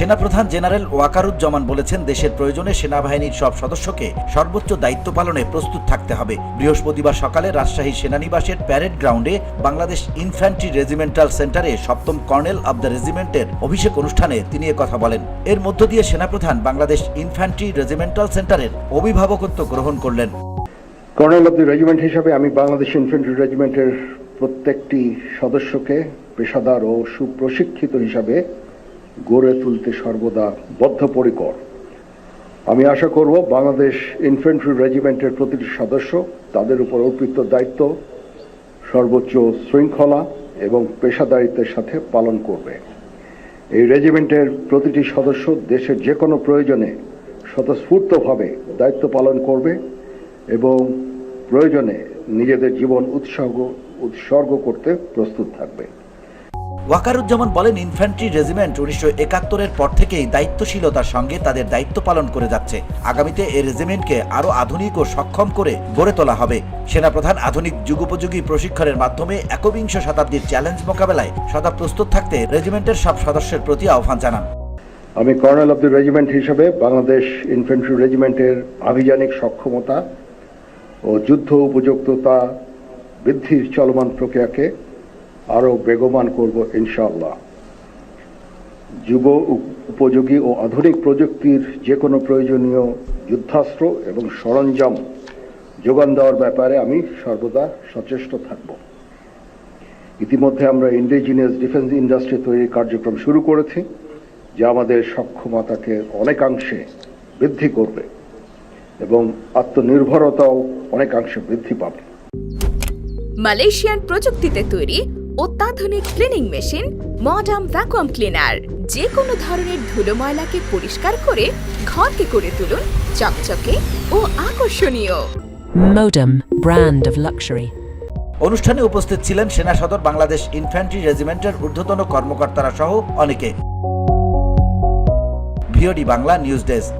সেনাপ্রধান জেনারেল ওয়াকারুজ্জামান বলেছেন, দেশের প্রয়োজনে সেনাবাহিনীর সব সদস্যকে সর্বোচ্চ দায়িত্ব পালনে প্রস্তুত থাকতে হবে। বৃহস্পতিবার সকালে রাজশাহী সেনানিবাসের প্যারেড গ্রাউন্ডে বাংলাদেশ ইনফ্যান্ট্রি রেজিমেন্টাল সেন্টারে 7ম কর্নেল অব দ্য রেজিমেন্টের অভিষেক অনুষ্ঠানে তিনি কথা বলেন। এর মধ্য দিয়ে সেনাপ্রধান বাংলাদেশ ইনফ্যান্ট্রি রেজিমেন্টাল সেন্টারের অভিভাবকত্ব গ্রহণ করলেন। কর্নেল অব দ্য রেজিমেন্ট হিসাবে আমি বাংলাদেশ ইনফ্যান্ট্রি রেজিমেন্টের প্রত্যেকটি সদস্যকে পেশাদার ও সুপ্রশিক্ষিত হিসাবে গড়ে তুলতে সর্বদা বদ্ধপরিকর। আমি আশা করব বাংলাদেশ ইনফ্যান্ট্রি রেজিমেন্টের প্রতিটি সদস্য তাদের উপর অর্পিত দায়িত্ব সর্বোচ্চ শৃঙ্খলা এবং পেশাদারিত্বের সাথে পালন করবে। এই রেজিমেন্টের প্রতিটি সদস্য দেশের যে কোনো প্রয়োজনে স্বতঃস্ফূর্তভাবে দায়িত্ব পালন করবে এবং প্রয়োজনে নিজেদের জীবন উৎসর্গ করতে প্রস্তুত থাকবে। ওয়াকারুজ্জামান বলেন, ইনফ্যান্ট্রি রেজিমেন্ট 1971-এর পর থেকেই দায়িত্বশীলতার সঙ্গে তাদের দায়িত্ব পালন করে যাচ্ছে। আগামীতে এই রেজিমেন্টকে আরও আধুনিক ও সক্ষম করে গড়ে তোলা হবে। সেনাপ্রধান আধুনিক যুগোপযোগী প্রশিক্ষণের মাধ্যমে একবিংশ শতাব্দীর চ্যালেঞ্জ মোকাবেলায় সদা প্রস্তুত থাকতে রেজিমেন্টের সব সদস্যের প্রতি আহ্বান জানান। আমি কর্নেল অব দ্য রেজিমেন্ট হিসেবে বাংলাদেশ ইনফ্যান্ট্রি রেজিমেন্টের আভিযানিক সক্ষমতা ও যুদ্ধ উপযুক্ততা বৃদ্ধির চলমান প্রক্রিয়াকে আরও বেগবান করব ইনশাআল্লাহ। যুব উপযোগী ও আধুনিক প্রযুক্তির যে কোনো প্রয়োজনীয় যুদ্ধাস্ত্র এবং সরঞ্জাম যোগান দেওয়ার ব্যাপারে আমি সর্বদা সচেষ্ট থাকব। ইতিমধ্যে আমরা ইন্ডিজিনিয়াস ডিফেন্স ইন্ডাস্ট্রি তৈরির কার্যক্রম শুরু করেছি, যা আমাদের সক্ষমতাকে অনেকাংশে বৃদ্ধি করবে এবং আত্মনির্ভরতাও অনেকাংশে বৃদ্ধি পাবে। মালয়েশিয়ান প্রযুক্তিতে তৈরি অত্যাধুনিক cleaning machine modern vacuum cleaner যে কোনো ধরনের ধুলো ময়লাকে পরিষ্কার করে ঘরকে করে তুলুন চকচকে ও আকর্ষণীয়। Modem, brand of luxury. অনুষ্ঠানে উপস্থিত ছিলেন সেনা সদর বাংলাদেশ ইনফ্যান্ট্রি রেজিমেন্টের ঊর্ধ্বতন কর্মকর্তারা সহ অনেকে। VOD Bangla news desk.